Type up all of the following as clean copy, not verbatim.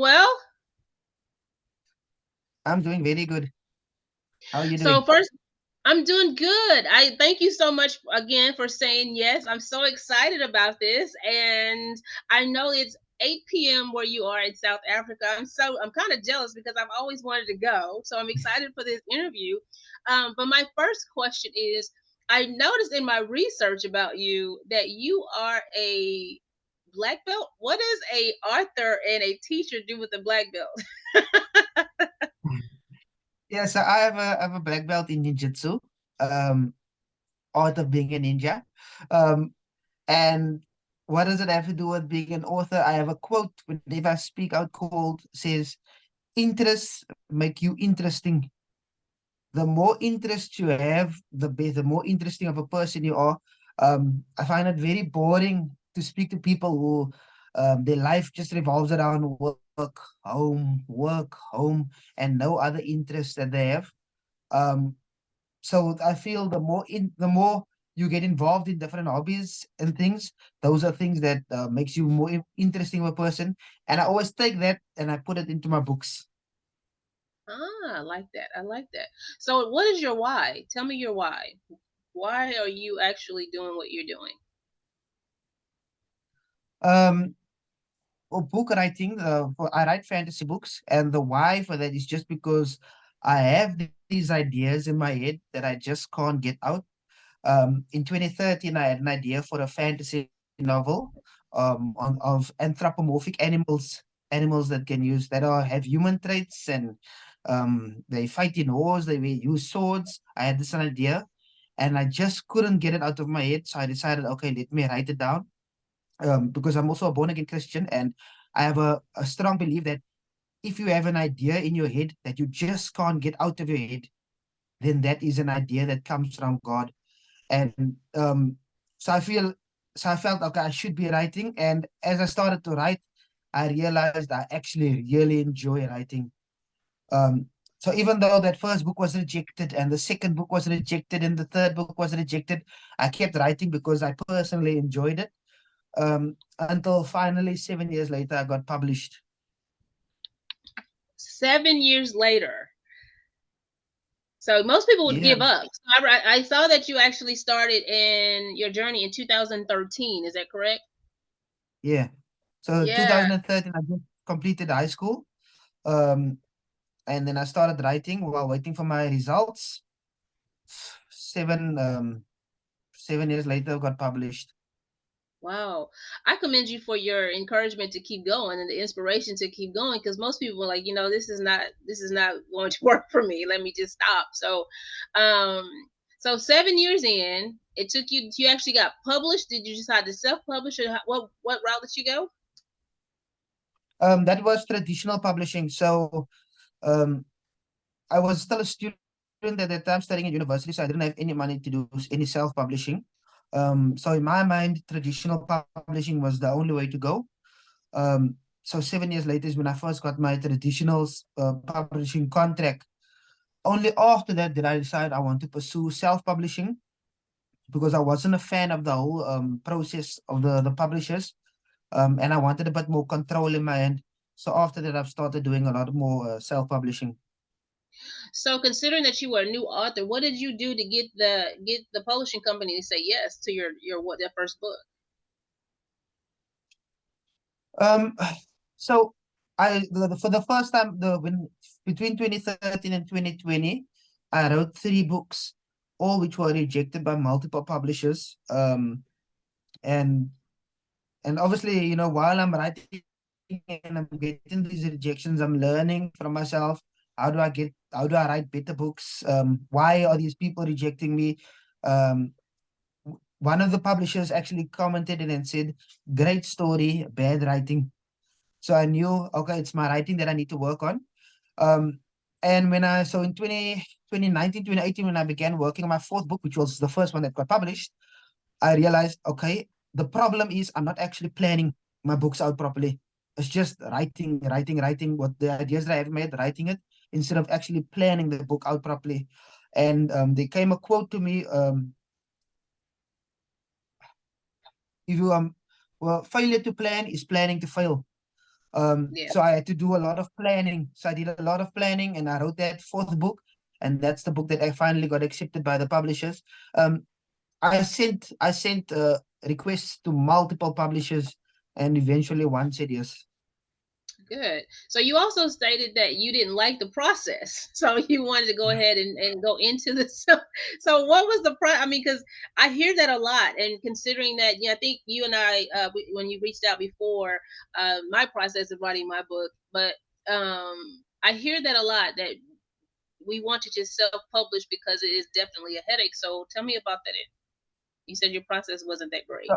well? I'm doing very good. How are you So doing? first, I'm doing good. I thank you so much again for saying yes. I'm so excited about this, and I know it's 8 p.m. where you are in South Africa. I'm kind of jealous because I've always wanted to go. So I'm excited for this interview. But my first question is, I noticed in my research about you that you are a black belt. What does a author and a teacher do with a black belt? Yeah, so I have a black belt in ninjutsu, um, art of being a ninja. Um, and what does it have to do with being an author? I have a quote whenever I speak out called says, "Interests make you interesting. The more interest you have, the more interesting of a person you are." I find it very boring to speak to people who their life just revolves around work, home, and no other interest that they have. Um, so I feel the more you get involved in different hobbies and things, those are things that makes you more interesting of a person. And I always take that and I put it into my books. Ah, I like that. I like that. So, what is your why? Tell me your why. Why are you actually doing what you're doing? Um, Book writing, I write fantasy books, and the why for that is just because I have these ideas in my head that I just can't get out. In 2013, I had an idea for a fantasy novel of anthropomorphic animals that can use that are have human traits, and they fight in wars, they will use swords. I had this idea, and I just couldn't get it out of my head, so I decided, okay, let me write it down. Because I'm also a born again Christian, and I have a strong belief that if you have an idea in your head that you just can't get out of your head, then that is an idea that comes from God. And so I feel, so I felt okay, I should be writing. And as I started to write, I realized I actually really enjoy writing. Um, so even though that first book was rejected, and the second book was rejected, and the third book was rejected, I kept writing because I personally enjoyed it. Until finally 7 years later, I got published. 7 years later. So most people would Yeah, give up. So I saw that you actually started in your journey in 2013. Is that correct? yeah. So Yeah. 2013, I just completed high school. Um, and then I started writing while waiting for my results. Seven 7 years later, got published. Wow. I commend you for your encouragement to keep going and the inspiration to keep going because most people are like, this is not going to work for me. Let me just stop. Um so 7 years in, it took you actually got published. Did you decide to self-publish or what route did you go? That was traditional publishing. So um, I was still a student at that time studying at university, so I didn't have any money to do any self-publishing. So in my mind, traditional publishing was the only way to go. So 7 years later is when I first got my traditional publishing contract. Only after that did I decide I want to pursue self-publishing because I wasn't a fan of the whole process of the publishers, and I wanted a bit more control in my hand. So after that, I've started doing a lot more self-publishing. So considering that you were a new author, what did you do to get the publishing company to say yes to your first book? Um, so for the first time, the when between 2013 and 2020, I wrote three books, all which were rejected by multiple publishers. And obviously, while I'm writing and I'm getting these rejections, I'm learning from myself. How do I write better books? Why are these people rejecting me? Um, One of the publishers actually commented and said, "Great story, bad writing." So I knew, okay, it's my writing that I need to work on. Um, and so in 2019, 2018, when I began working on my fourth book, which was the first one that got published, I realized, okay, the problem is I'm not actually planning my books out properly. It's just writing what the ideas that I have made, writing it instead of actually planning the book out properly. And there came a quote to me, if you well, failure to plan is planning to fail. Yeah. So I had to do a lot of planning. So I did a lot of planning, and I wrote that fourth book, and that's the book that I finally got accepted by the publishers. Um, I sent requests to multiple publishers, and eventually one said yes. Good. So you also stated that you didn't like the process, so you wanted to go ahead and go into this. So what was the I mean, because I hear that a lot, and considering that, I think you and I, when you reached out before, my process of writing my book, but I hear that a lot that we want to just self-publish because it is definitely a headache. So tell me about that. You said your process wasn't that great. So,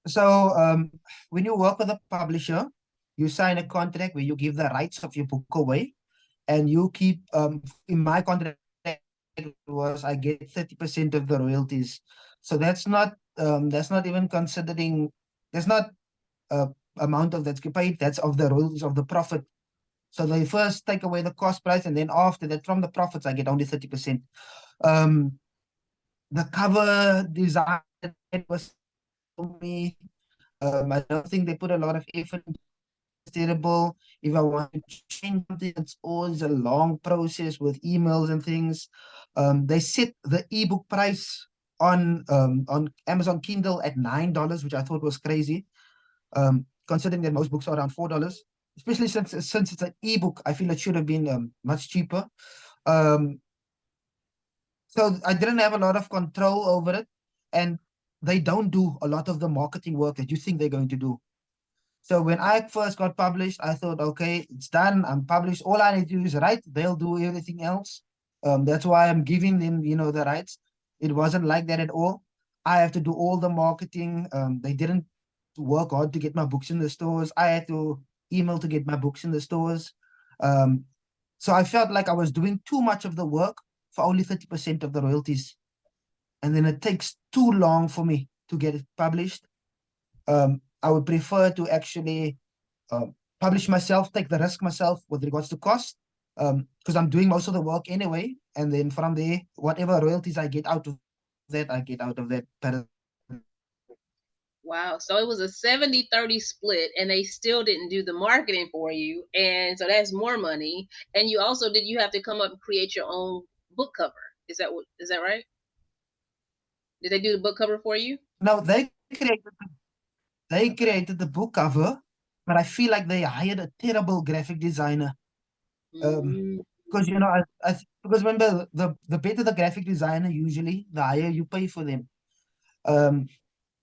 so when you work with a publisher, you sign a contract where you give the rights of your book away, and you keep in my contract was I get 30% of the royalties. So that's not even considering, there's not uh, amount of that's paid, that's of the royalties of the profit. So they first take away the cost price, and then after that, from the profits, I get only 30%. Um, the cover design was for me. I don't think they put a lot of effort into terrible. If I want to change something, it's always a long process with emails and things. They set the ebook price on Amazon Kindle at $9, which I thought was crazy. Considering that most books are around $4, especially since it's an ebook, I feel it should have been much cheaper. Um, so I didn't have a lot of control over it, and they don't do a lot of the marketing work that you think they're going to do. So when I first got published, I thought, okay, it's done. I'm published. All I need to do is write. They'll do everything else. That's why I'm giving them, the rights. It wasn't like that at all. I have to do all the marketing. They didn't work hard to get my books in the stores. I had to email to get my books in the stores. Um, so I felt like I was doing too much of the work for only 30% of the royalties. And then it takes too long for me to get it published. I would prefer to actually publish myself, take the risk myself with regards to cost, because I'm doing most of the work anyway. And then from there, whatever royalties I get out of that, I get out of that. Wow. So it was a 70-30 split, and they still didn't do the marketing for you. And so that's more money. And you also did you have to come up and create your own book cover. Is that right? Did they do the book cover for you? Now they created the book cover, but I feel like they hired a terrible graphic designer. Mm, Because because remember, the better the graphic designer, usually the higher you pay for them. Um,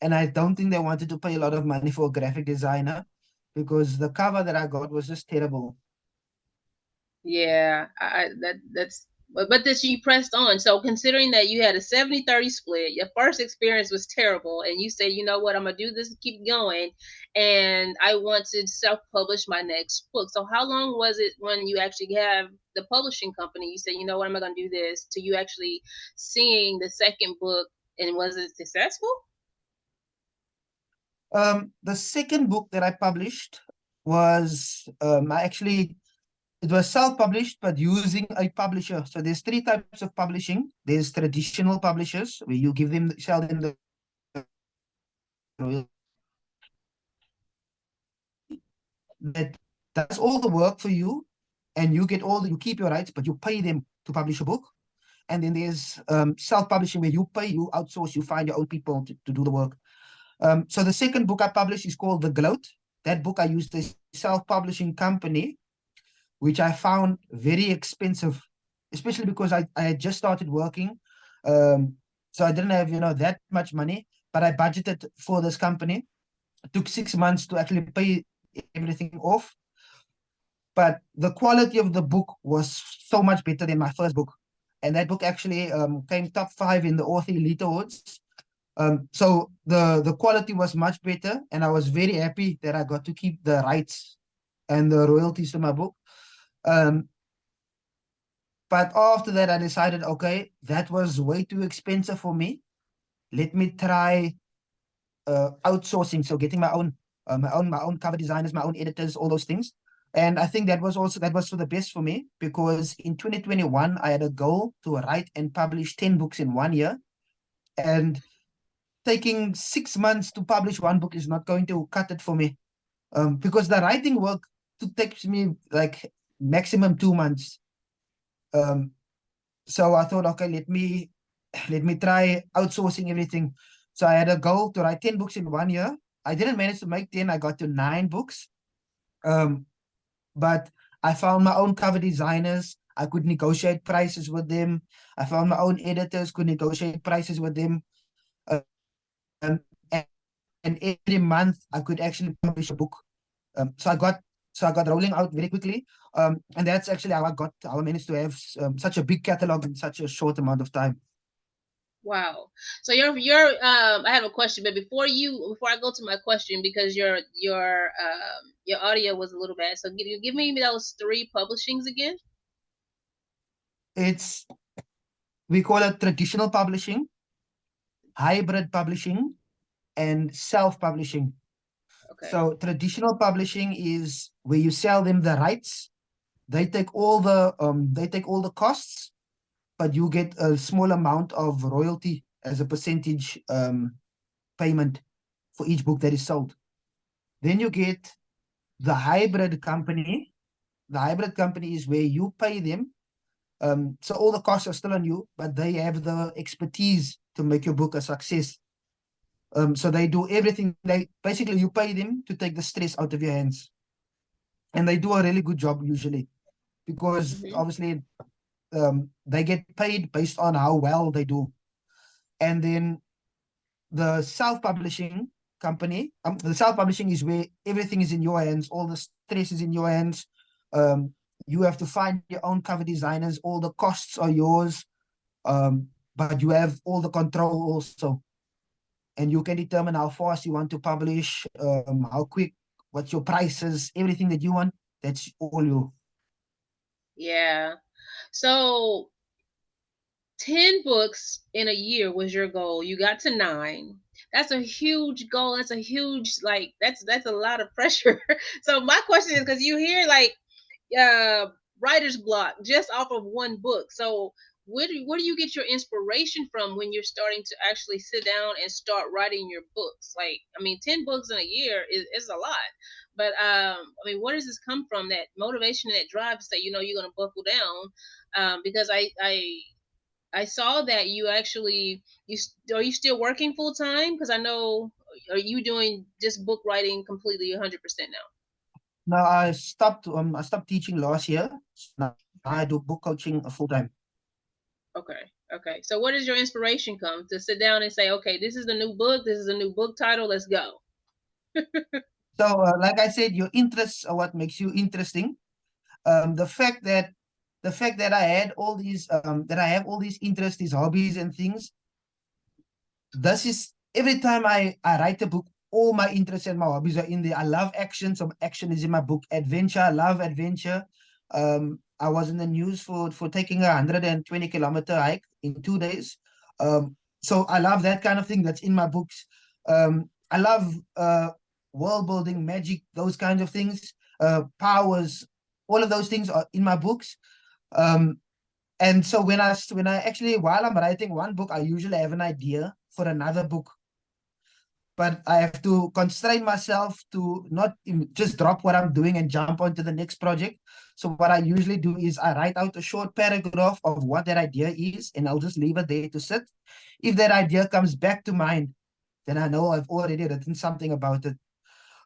and I don't think they wanted to pay a lot of money for a graphic designer, because the cover that I got was just terrible. yeah. That's but this you pressed on. So considering that you had a 70-30 split, your first experience was terrible, and you said, you know what, I'm gonna do this, keep going, and I want to self-publish my next book. So how long was it when you actually have the publishing company? You said, you know what, I'm gonna do this, to you actually seeing the second book, and was it successful? The second book that I published was I actually it was self-published but using a publisher. So there's three types of publishing. There's traditional publishers where you give them sell them the that does all the work for you, and you keep your rights, but you pay them to publish a book. And then there's self-publishing where you pay, you outsource, you find your own people to do the work. So the second book I published is called The Gloat. That book I used a self-publishing company, which I found very expensive, especially because I had just started working. Um, so I didn't have, that much money, but I budgeted for this company. It took 6 months to actually pay everything off. But the quality of the book was so much better than my first book. And that book actually came top five in the Author Elite Awards. So the quality was much better, and I was very happy that I got to keep the rights and the royalties to my book. Um, but after that, I decided, okay, that was way too expensive for me. Let me try outsourcing, so getting my own cover designers, my own editors, all those things. And I think that was for the best for me, because in 2021 I had a goal to write and publish 10 books in 1 year, and taking 6 months to publish one book is not going to cut it for me. because the writing work takes me like maximum 2 months. Um, so I thought, okay, let me try outsourcing everything. So I had a goal to write 10 books in 1 year. I didn't manage to make 10. I got to 9 books. Um, but I found my own cover designers. I could negotiate prices with them. I found my own editors, could negotiate prices with them. And every month I could actually publish a book. So I got rolling out very quickly. And that's actually how I managed to have such a big catalog in such a short amount of time. Wow. So I have a question, but before I go to my question, because your audio was a little bad. So give me those three publishings again. It's We call it traditional publishing, hybrid publishing, and self-publishing. Okay. So traditional publishing is where you sell them the rights. They take all the costs, but you get a small amount of royalty as a percentage payment for each book that is sold. Then you get the hybrid company. The hybrid company is where you pay them. So all the costs are still on you, but they have the expertise to make your book a success. So they do everything. They basically you pay them to take the stress out of your hands, and they do a really good job usually because Hmm. obviously they get paid based on how well they do. And then the self-publishing the self-publishing is where everything is in your hands, all the stress is in your hands. Um, you have to find your own cover designers, all the costs are yours, but you have all the control also, and you can determine how fast you want to publish, how quick, what's your prices, everything that you want. That's all you. Yeah. So 10 books in a year was your goal. You got to 9. That's a huge goal. That's a huge, like, that's a lot of pressure. So my question is, because you hear like uh writer's block just off of one book. So where do you get your inspiration from when you're starting to actually sit down and start writing your books? Like, I mean, 10 books in a year is a lot. But I mean, where does this come from? That motivation and that drive to say, you're gonna buckle down. Because I saw that you actually are you still working full time? Because I know, are you doing just book writing completely 100% now? Now I stopped teaching last year. So now I do book coaching full time. Okay, okay. So where does your inspiration come to sit down and say, okay, this is the new book. This is a new book title. Let's go. So like I said, your interests are what makes you interesting. The fact that I have all these interests, these hobbies and things. This is every time I write a book, all my interests and my hobbies are in there. I love action, so action is in my book. Adventure, I love adventure. I was in the news for taking a 120-kilometer hike in 2 days. So I love that kind of thing. That's in my books. I love world building, magic, those kinds of things. Powers, all of those things are in my books. Um, and so when I actually while I'm writing one book, I usually have an idea for another book, but I have to constrain myself to not just drop what I'm doing and jump onto the next project. So what I usually do is I write out a short paragraph of what that idea is, and I'll just leave it there to sit. If that idea comes back to mind, then I know I've already written something about it.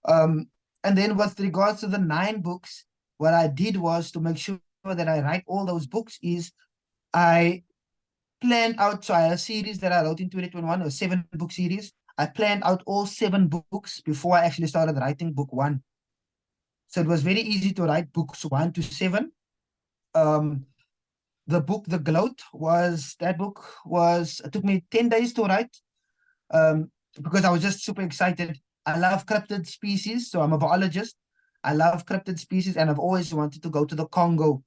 Um, and then with regards to the 9 books, what I did was to make sure that I write all those books is I planned out. So I had a series that I wrote in 2021, a 7 book series. I planned out all 7 books before I actually started writing book one. So it was very easy to write books 1 to 7. Um, the book, The Gloat, that book was, it took me 10 days to write, because I was just super excited. I love cryptid species, so I'm a biologist. I love cryptid species, and I've always wanted to go to the Congo.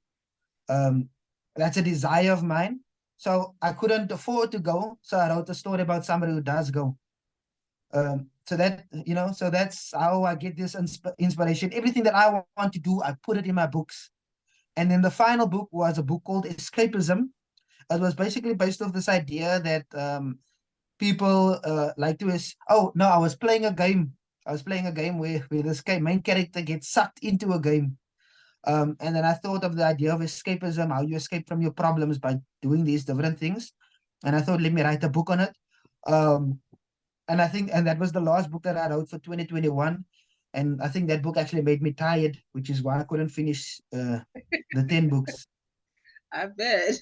Um, that's a desire of mine. So I couldn't afford to go. So I wrote a story about somebody who does go. So that's how I get this inspiration. Everything that I want to do, I put it in my books. And then the final book was a book called Escapism. It was basically based off this idea that people like to is. Oh no, I was playing a game. I was playing a game where this main character gets sucked into a game. And then I thought of the idea of escapism, how you escape from your problems by doing these different things. And I thought, let me write a book on it. Um, and that was the last book that I wrote for 2021. And I think that book actually made me tired, which is why I couldn't finish the 10 books. I bet.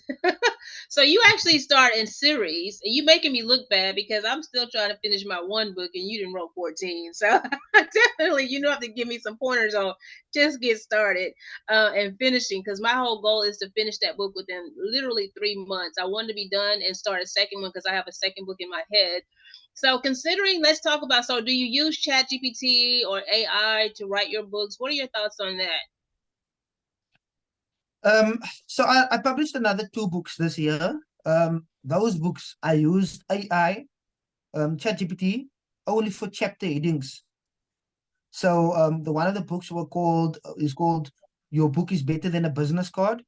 So you actually start in series, and you making me look bad because I'm still trying to finish my one book, and you didn't wrote 14. So definitely, you know, have to give me some pointers on just get started and finishing. Because my whole goal is to finish that book within literally 3 months. I want to be done and start a second one because I have a second book in my head. So considering, let's talk about. So do you use Chat GPT or AI to write your books? What are your thoughts on that? Um, so I published another 2 books this year. Those books I used AI, ChatGPT, only for chapter headings. So the one of the books were called is called "Your Book is Better Than a Business Card."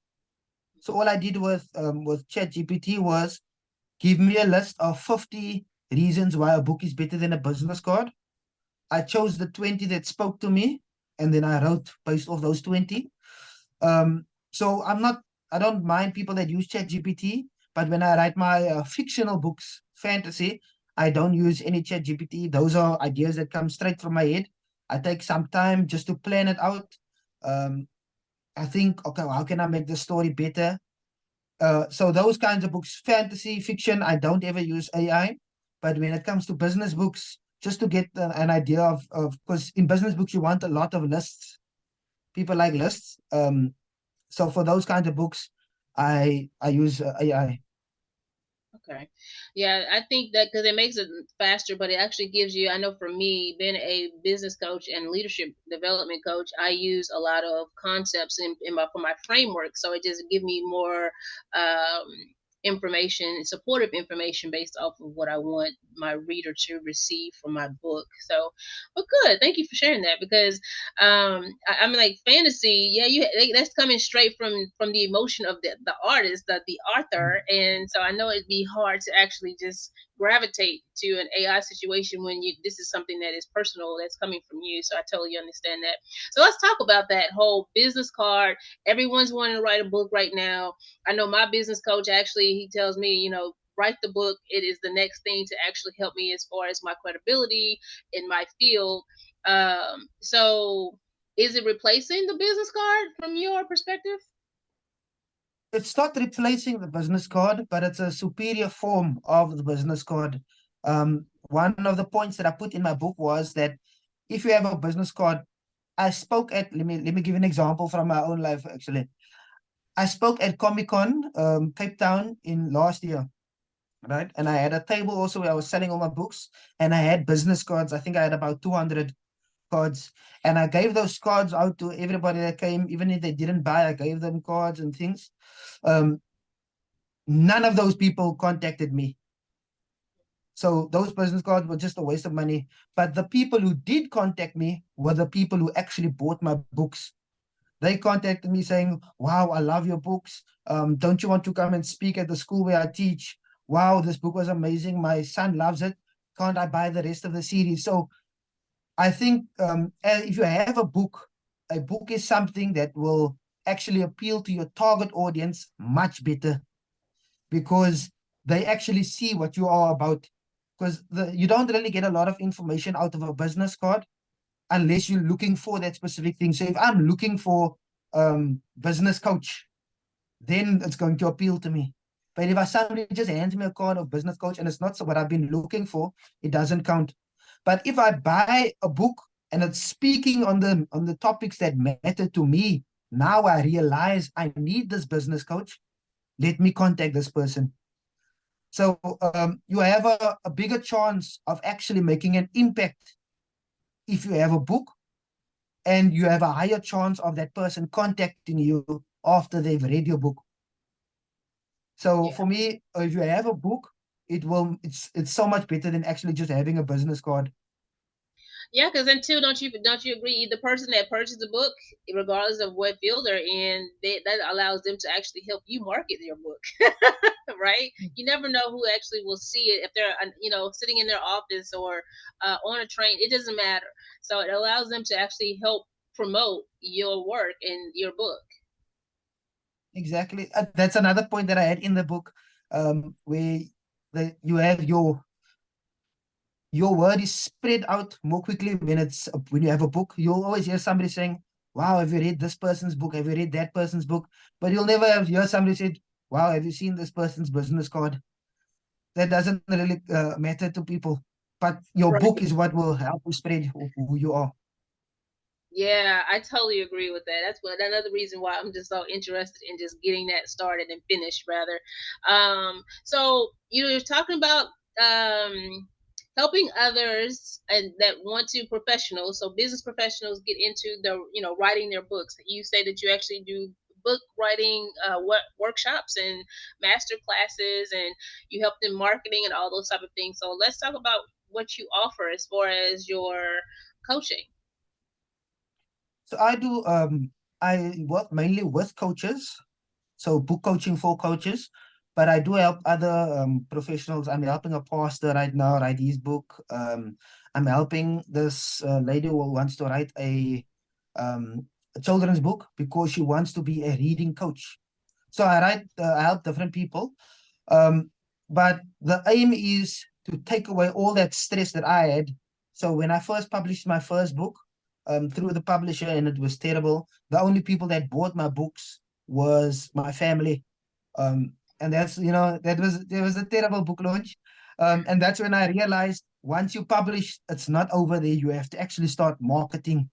So all I did with ChatGPT was give me a list of 50 reasons why a book is better than a business card. I chose the 20 that spoke to me, and then I wrote based off those 20. So I don't mind people that use ChatGPT, but when I write my fictional books, fantasy, I don't use any ChatGPT. Those are ideas that come straight from my head. I take some time just to plan it out. Um, I think, okay, well, how can I make the story better? So those kinds of books, fantasy, fiction, I don't ever use AI. But when it comes to business books, just to get an idea of, because in business books you want a lot of lists. People like lists. So for those kinds of books, I use AI. Okay. Yeah, I think that because it makes it faster, but it actually gives you, I know for me, being a business coach and leadership development coach, I use a lot of concepts in my for my framework. So it just give me more um, information, supportive information based off of what I want my reader to receive from my book. So, well, good. Thank you for sharing that because I mean, like fantasy, yeah, that's coming straight from the emotion of the artist, the author, and so I know it'd be hard to actually just gravitate to an AI situation when you this is something that is personal that's coming from you. So I totally understand that. So let's talk about that whole business card. Everyone's wanting to write a book right now. I know my business coach actually he tells me, you know, write the book. It is the next thing to actually help me as far as my credibility in my field. So is it replacing the business card from your perspective? It's not replacing the business card, but it's a superior form of the business card. One of the points that I put in my book was that if you have a business card, I spoke at let me give an example from my own life actually. I spoke at Comic Con, Cape Town in last year, right? And I had a table also where I was selling all my books, and I had business cards. I think I had about 200 cards, and I gave those cards out to everybody that came, even if they didn't buy. I gave them cards and things. Um, None of those people contacted me. So those business cards were just a waste of money. But the people who did contact me were the people who actually bought my books. They contacted me saying, "Wow, I love your books. Don't you want to come and speak at the school where I teach? Wow, this book was amazing. My son loves it. Can't I buy the rest of the series?" So I think if you have a book is something that will actually appeal to your target audience much better because they actually see what you are about. Because you don't really get a lot of information out of a business card unless you're looking for that specific thing. So if I'm looking for business coach, then it's going to appeal to me. But if somebody just hands me a card of business coach and it's not what I've been looking for, it doesn't count. But if I buy a book and it's speaking on the topics that matter to me, now I realize I need this business coach. Let me contact this person. So you have a bigger chance of actually making an impact if you have a book, and you have a higher chance of that person contacting you after they've read your book. So Yeah. for me, if you have a book, it's so much better than actually just having a business card. Yeah, because then too, don't you agree? The person that purchased the book, regardless of what field they're in, that allows them to actually help you market your book, right? You never know who actually will see it if they're sitting in their office or on a train. It doesn't matter. So it allows them to actually help promote your work and your book. Exactly. That's another point that I had in the book, where you have your word is spread out more quickly when you have a book. You'll always hear somebody saying, "Wow, have you read this person's book? Have you read that person's book?" But you'll never hear somebody say, "Wow, have you seen this person's business card?" That doesn't really matter to people. But your book Right. is what will help you spread who you are. Yeah, I totally agree with that. That's another reason why I'm just so interested in just getting that started and finished rather. So you're talking about helping others and that want to professionals, so business professionals get into the writing their books. You say that you actually do book writing workshops and master classes, and you help them marketing and all those type of things. So let's talk about what you offer as far as your coaching. So I work mainly with coaches, so book coaching for coaches, but I do help other professionals. I'm helping a pastor right now write his book. I'm helping this lady who wants to write a children's book because she wants to be a reading coach. So I help different people. Um, but the aim is to take away all that stress that I had. So when I first published my first book, through the publisher, and it was terrible. The only people that bought my books was my family. Um, and that was a terrible book launch. And that's when I realized once you publish, it's not over there. You have to actually start marketing.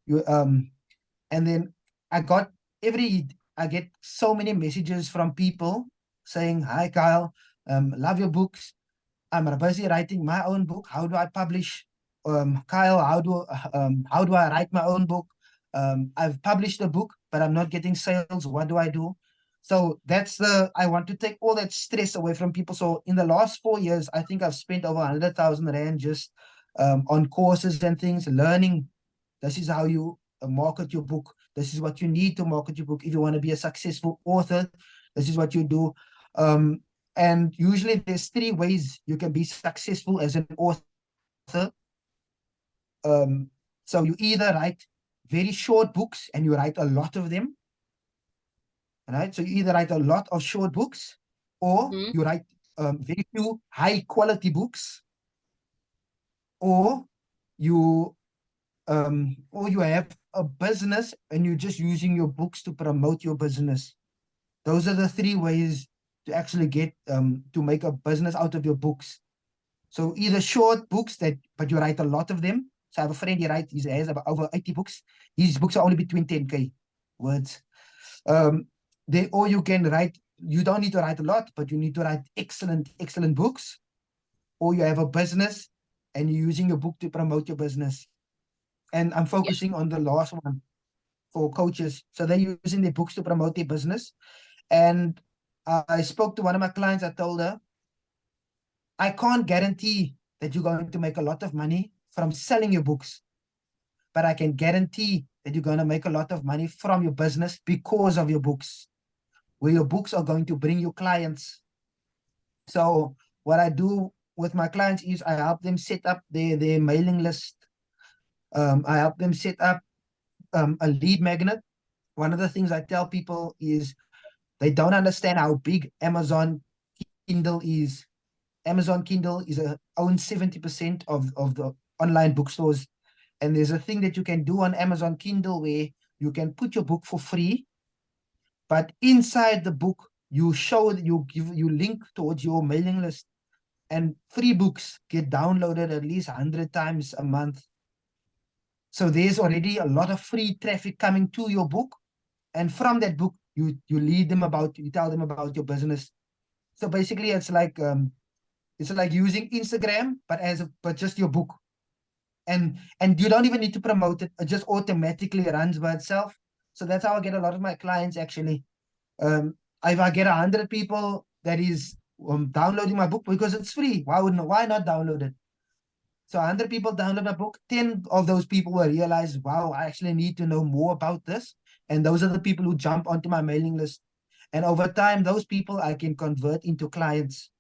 You and then I got I get so many messages from people saying, "Hi Kyle, love your books. I'm busy writing my own book. How do I publish? Kyle, how do I write my own book? I've published a book, but I'm not getting sales. What do I do?" So I want to take all that stress away from people. So in the last 4 years, I think I've spent over 100,000 rand just on courses and things, learning. This is how you market your book. This is what you need to market your book. If you want to be a successful author, this is what you do. Um, and usually there's three ways you can be successful as an author. Um, so you either write very short books and you write a lot of them, right? So you either write a lot of short books or Hmm. you write very few high quality books, or you or you have a business and you're just using your books to promote your business. Those are the three ways to actually get to make a business out of your books. So either short books but you write a lot of them. So I have a friend, he has about over 80 books. His books are only between 10K words. Um, or you can write, you don't need to write a lot, but you need to write excellent, excellent books. Or you have a business and you're using your book to promote your business. And I'm Yeah. focusing on the last one for coaches. So they're using their books to promote their business. And I spoke to one of my clients. I told her, I can't guarantee that you're going to make a lot of money from selling your books, but I can guarantee that you're going to make a lot of money from your business because of your books, where your books are going to bring you clients. So what I do with my clients is I help them set up their mailing list. I help them set up a lead magnet. One of the things I tell people is they don't understand how big Amazon Kindle is. Amazon Kindle owns 70% of the online bookstores. And there's a thing that you can do on Amazon Kindle where you can put your book for free, but inside the book, you link towards your mailing list. And free books get downloaded at least 100 times a month. So there's already a lot of free traffic coming to your book. And from that book, you tell them about your business. So basically, it's like using Instagram, but just your book, and you don't even need to promote it. It just automatically runs by itself. So that's how I get a lot of my clients actually. If I get 100 people that is downloading my book because it's free, why not download it? So 100 people download my book. 10 of those people will realize, wow, I actually need to know more about this. And those are the people who jump onto my mailing list. And over time, those people I can convert into clients.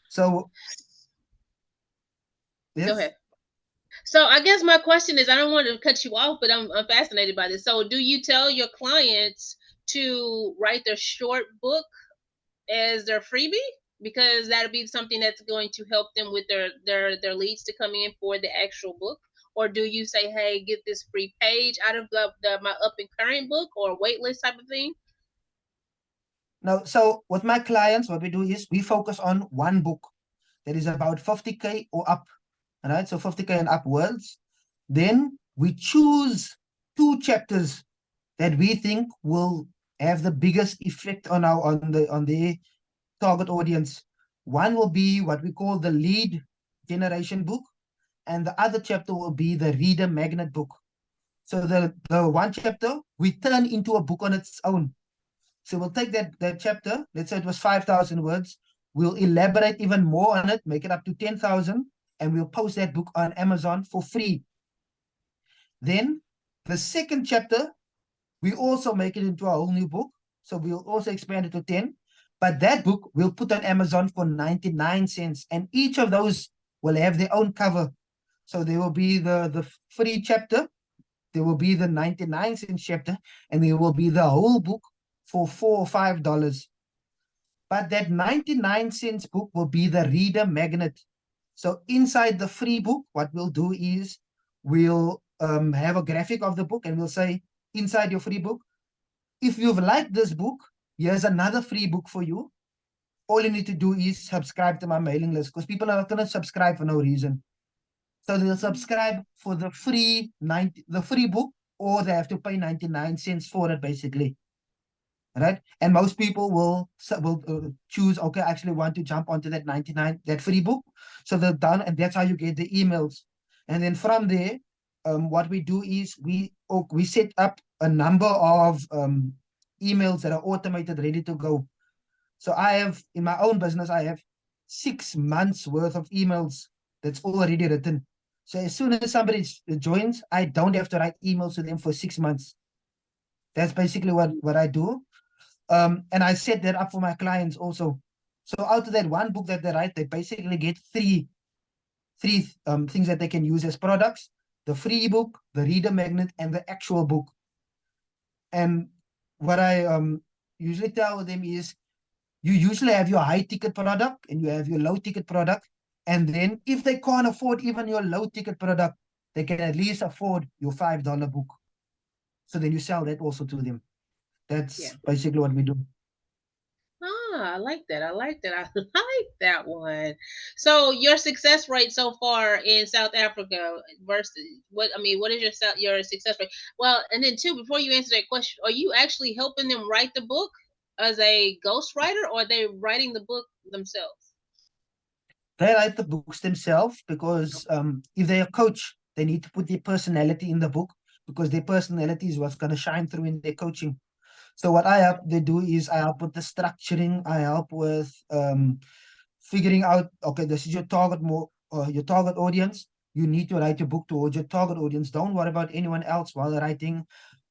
So Go yes. ahead. So I guess my question is, I don't want to cut you off, but I'm fascinated by this. So do you tell your clients to write their short book as their freebie? Because that'll be something that's going to help them with their leads to come in for the actual book. Or do you say, hey, get this free page out of my up and current book or waitlist type of thing? Now, so with my clients, what we do is we focus on one book that is about 50K or up, right? So 50K and upwards. Then we choose two chapters that we think will have the biggest effect on our on the target audience. One will be what we call the lead generation book, and the other chapter will be the reader magnet book. So the one chapter we turn into a book on its own. So we'll take that chapter, let's say it was 5,000 words, we'll elaborate even more on it, make it up to 10,000, and we'll post that book on Amazon for free. Then the second chapter, we also make it into a whole new book. So we'll also expand it to 10. But that book we'll put on Amazon for 99 cents. And each of those will have their own cover. So there will be the free chapter, there will be the 99-cent chapter, and there will be the whole book for $4 or $5. But that 99 cents book will be the reader magnet. So inside the free book, what we'll do is we'll have a graphic of the book and we'll say inside your free book, if you've liked this book, here's another free book for you. All you need to do is subscribe to my mailing list because people are not going to subscribe for no reason. So they'll subscribe for the free book, or they have to pay 99 cents for it, basically. Right? And most people will choose, okay, I actually want to jump onto that 99, that free book. So they're done, and that's how you get the emails. And then from there, what we do is we set up a number of emails that are automated, ready to go. So I have in my own business, I have 6 months worth of emails that's already written. So as soon as somebody joins, I don't have to write emails to them for 6 months. That's basically what I do. And I set that up for my clients also. So out of that one book that they write, they basically get three things that they can use as products: the free book, the reader magnet, and the actual book. And what I usually tell them is, you usually have your high ticket product and you have your low ticket product. And then if they can't afford even your low ticket product, they can at least afford your $5 book. So then you sell that also to them. Yeah. That's basically what we do. Ah, I like that. I like that. I like that one. So your success rate so far in South Africa versus what is your success rate? Well, and then two, before you answer that question, are you actually helping them write the book as a ghostwriter, or are they writing the book themselves? They write the books themselves because if they're a coach, they need to put their personality in the book, because their personality is what's going to shine through in their coaching. So what I help they do is I help with the structuring. I help with figuring out, okay, this is your target audience. You need to write your book towards your target audience. Don't worry about anyone else while writing.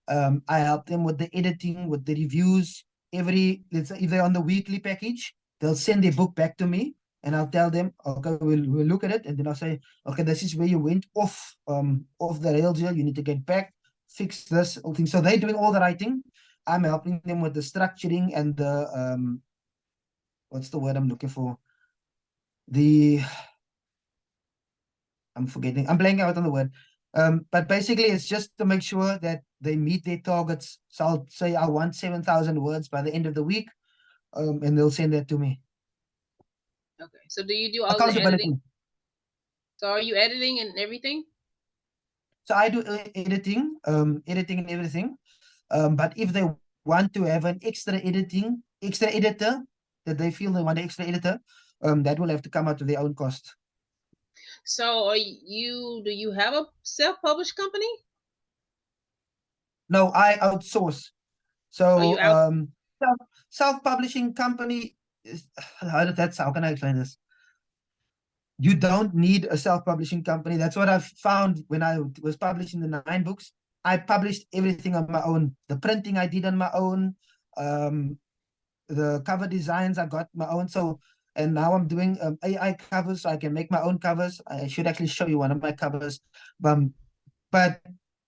I help them with the editing, with the reviews. Let's say if they're on the weekly package, they'll send their book back to me, and I'll tell them, okay, we'll look at it, and then I'll say, okay, this is where you went off the rails here. You need to get back, fix this, all things. So they're doing all the writing. I'm helping them with the structuring and the what's the word I'm looking for? The I'm forgetting. I'm blanking out on the word. But basically, it's just to make sure that they meet their targets. So I'll say I want 7,000 words by the end of the week, and they'll send that to me. Okay. So do you do all the editing? Accountability. So are you editing and everything? So I do editing and everything. But if they want to have an extra editor, that they feel they want an extra editor, that will have to come out of their own cost. So are you do you have a self-published company? No, I outsource. Are you So out? self self publishing company is how can I explain this? You don't need a self-publishing company. That's what I've found when I was publishing the 9 books. I published everything on my own. The printing I did on my own. Um, the cover designs I got my own. So, and now I'm doing AI covers, so I can make my own covers. I should actually show you one of my covers. Um, but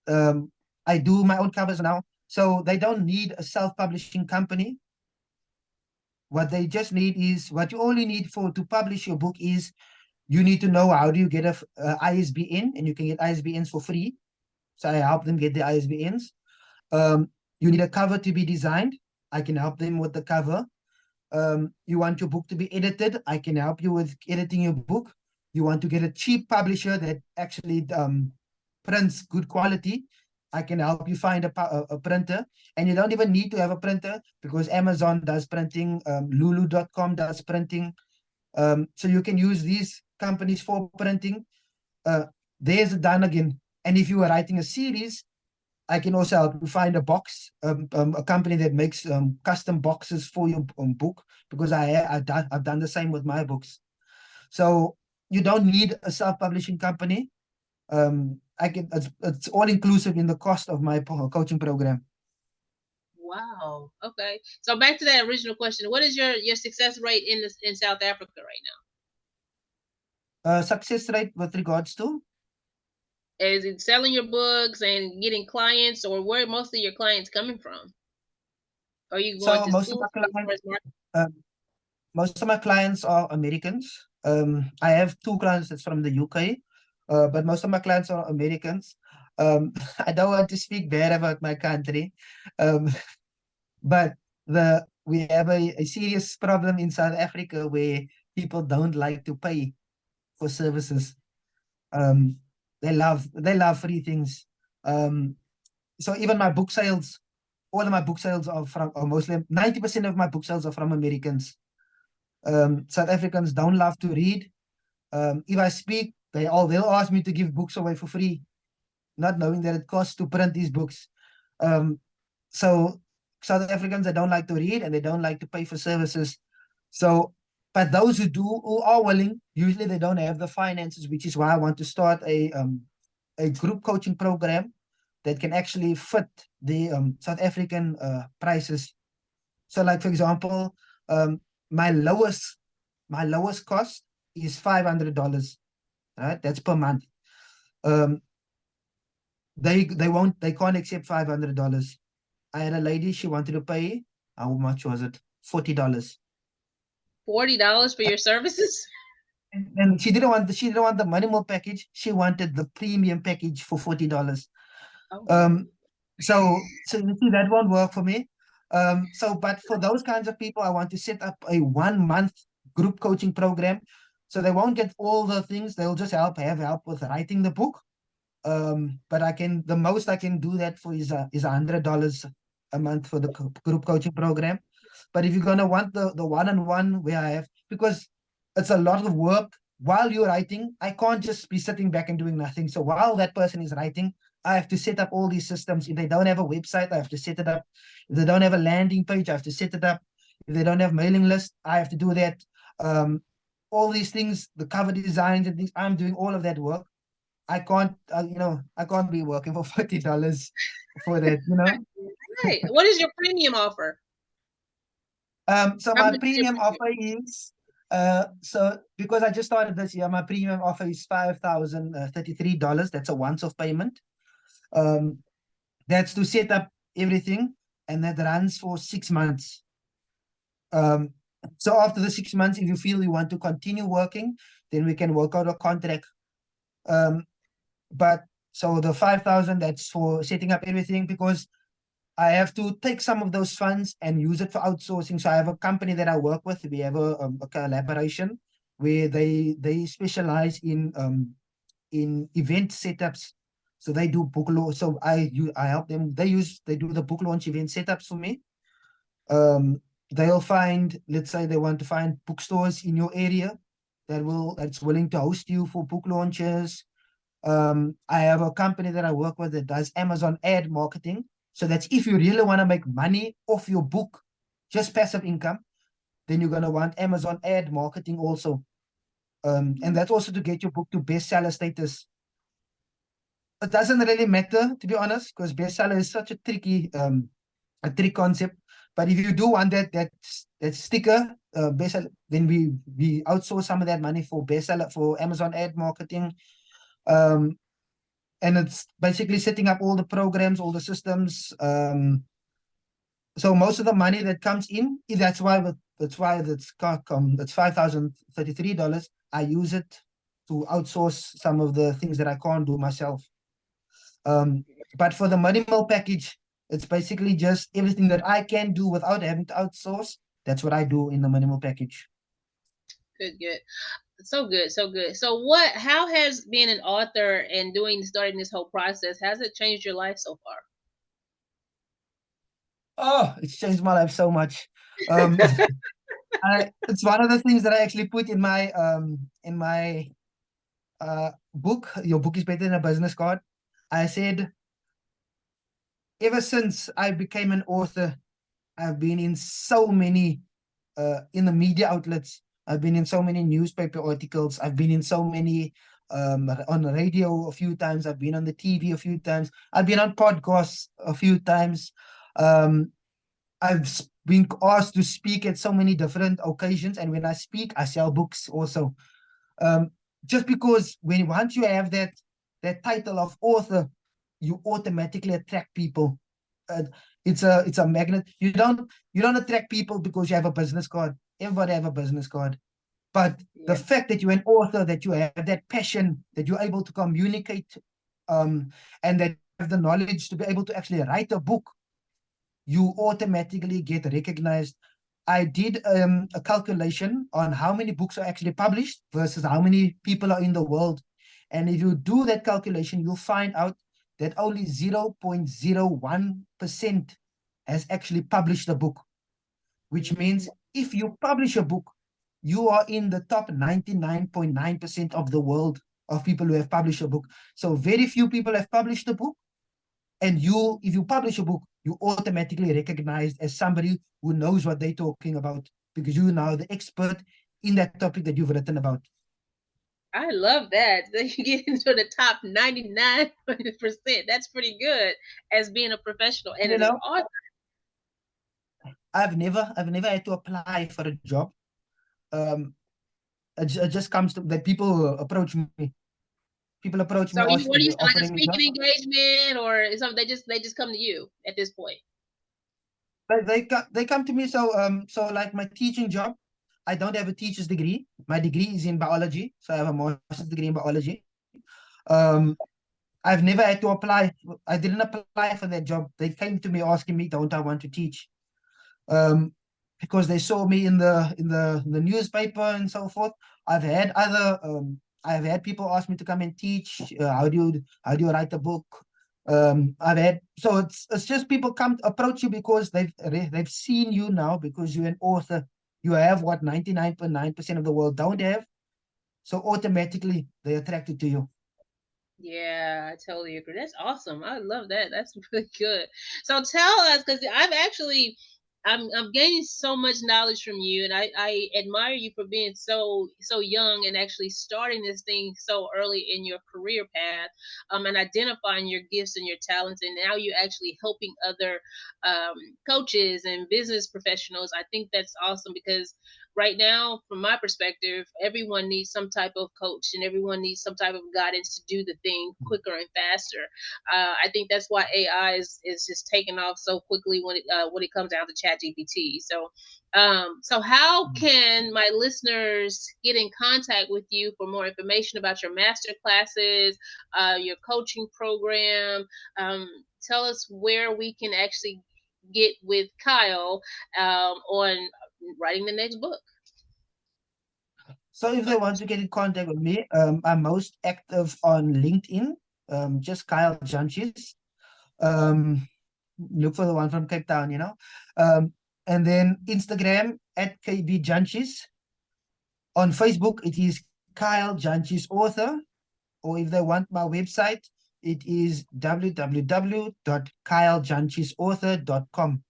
um, I do my own covers now. So they don't need a self-publishing company. What they just need is what you only need for to publish your book is you need to know how do you get a ISBN, and you can get ISBNs for free. So I help them get the ISBNs. You need a cover to be designed. I can help them with the cover. You want your book to be edited, I can help you with editing your book. You want to get a cheap publisher that actually prints good quality, I can help you find a printer. And you don't even need to have a printer because Amazon does printing, lulu.com does printing. So you can use these companies for printing. uh, there's done again. And if you are writing a series, I can also help you find a company that makes custom boxes for your book, because I've done the same with my books. So you don't need a self-publishing company. It's all inclusive in the cost of my coaching program. Wow. Okay. So back to that original question. What is your success rate in South Africa right now? Success rate with regards to. Is it selling your books and getting clients, or where most of your clients coming from? Are you going So to schools as far as marketing? uh, most of my clients are Americans. I have 2 clients that's from the UK, but most of my clients are Americans. I don't want to speak bad about my country, um, but we have a serious problem in South Africa where people don't like to pay for services. Um, they love free things. Um, so even my book sales, all of my book sales are from, or mostly 90% of my book sales are from Americans. South Africans don't love to read. If I speak, they'll ask me to give books away for free, not knowing that it costs to print these books. Um, so South Africans, they don't like to read and they don't like to pay for services. So, but those who are willing, usually they don't have the finances, which is why I want to start a group coaching program that can actually fit the South African prices. So, like for example, um, my lowest my lowest cost is $500. Right, that's per month. Um, they can't accept $500. I had a lady, she wanted to pay, how much was it? $40. $40 for your services? And she didn't want the minimal package. She wanted the premium package for $40. Oh Um, no. so you see that won't work for me. But for those kinds of people, I want to set up a 1 month group coaching program. So they won't get all the things. They'll just have help with writing the book. But the most I can do that for is $100 a month for the group coaching program. But if you're gonna want the one-on-one where I have, because it's a lot of work while you're writing, I can't just be sitting back and doing nothing. So while that person is writing, I have to set up all these systems. If they don't have a website, I have to set it up. If they don't have a landing page, I have to set it up. If they don't have mailing list, I have to do that. Um, all these things, the cover designs and things, I'm doing all of that work. I can't be working for $40 for that. Right. What is your premium offer? So How my much is your premium premium? offer is so because I just started this year, my premium offer is $5,033. That's a once-off payment. Um, that's to set up everything, and that runs for 6 months. Um, so after the 6 months, if you feel you want to continue working, then we can work out a contract. Um, but so the 5,000, that's for setting up everything, because I have to take some of those funds and use it for outsourcing. So I have a company that I work with. We have a collaboration where they specialize in event setups. So they do book launch. So I help them. They do the book launch event setups for me. Um, they'll find, let's say they want to find bookstores in your area that's willing to host you for book launches. I have a company that I work with that does Amazon ad marketing. So that's if you really want to make money off your book, just passive income, then you're going to want Amazon ad marketing also. And that's also to get your book to bestseller status. It doesn't really matter, to be honest, because bestseller is such a trick concept. But if you do want that sticker, bestseller, then we outsource some of that money for bestseller for Amazon ad marketing. Um, and it's basically setting up all the programs, all the systems. So most of the money that comes in, that's $5,033. I use it to outsource some of the things that I can't do myself. But for the minimal package, it's basically just everything that I can do without having to outsource. That's what I do in the minimal package. Good, good. So good, so good. So how has being an author and starting this whole process, has it changed your life so far? Oh, it's changed my life so much. Um, it's one of the things that I actually put in my book. Your book is better than a business card. I said ever since I became an author, I've been in so many in the media outlets. I've been in so many newspaper articles. I've been in so many on the radio a few times. I've been on the TV a few times. I've been on podcasts a few times. Um, been asked to speak at so many different occasions, and when I speak, I sell books also. Um, just because once you have that title of author, you automatically attract people. Uh, it's a magnet. You don't attract people because you have a business card. Everybody have a business card, but the Yeah. fact that you're an author, that you have that passion, that you're able to communicate, and that you have the knowledge to be able to actually write a book, you automatically get recognized. I did a calculation on how many books are actually published versus how many people are in the world. And if you do that calculation, you'll find out that only 0.01% has actually published a book, which Mhm. means if you publish a book, you are in the top 99.9% of the world of people who have published a book. So very few people have published a book, and if you publish a book, you automatically recognized as somebody who knows what they're talking about, because you're now the expert in that topic that you've written about. I love that. Then you get into the top 99%. That's pretty good as being a professional And editor author. I've never had to apply for a job. Um, it just comes to that people approach me. People approach me So asking what are you me, like a offering me job. speaking engagement or is something they just come to you at this point? They come to me. So like my teaching job, I don't have a teacher's degree. My degree is in biology, so I have a master's degree in biology. Um, I've never had to apply. I didn't apply for that job. They came to me asking me, "Don't I want to teach?" Um, because they saw me in the newspaper and so forth. I've had other I've had people ask me to come and teach. How do you write a book? It's just people come approach you because they've seen you now because you're an author. You have what 99.9% of the world don't have. So automatically they're attracted to you. Yeah, I totally agree. That's awesome. I love that. That's really good. So tell us, because I'm gaining so much knowledge from you, and I admire you for being so young and actually starting this thing so early in your career path, and identifying your gifts and your talents, and now you're actually helping other um, coaches and business professionals. I think that's awesome because right now, from my perspective, everyone needs some type of coach and everyone needs some type of guidance to do the thing quicker and faster. I think that's why AI is just taking off so quickly when it comes down to Chat GPT. So how can my listeners get in contact with you for more information about your master classes, your coaching program? Tell us where we can actually get with Kyle on writing the next book. So if they want to get in contact with me, I'm most active on LinkedIn. Just Kyle Jantjies. Um, look for the one from Cape Town, and then Instagram at KB Jantjies. On Facebook, it is Kyle Jantjies Author. Or if they want my website, it is www.kylejantjiesauthor.com.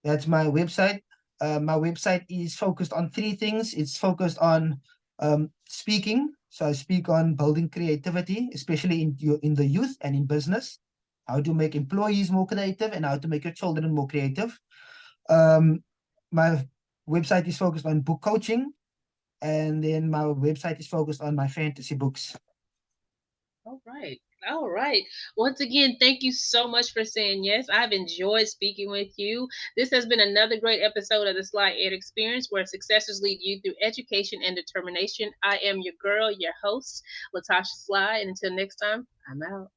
That's my website. My website is focused on three things. It's focused on Speaking, so I speak on building creativity, especially in the youth and in business, how to make employees more creative and how to make your children more creative. Um, my website is focused on book coaching, and then my website is focused on my fantasy books. All right. All right. Once again, thank you so much for saying yes. I've enjoyed speaking with you. This has been another great episode of the Sly Ed Experience, where successors lead you through education and determination. I am your girl, your host, Latasha Sly. And until next time, I'm out.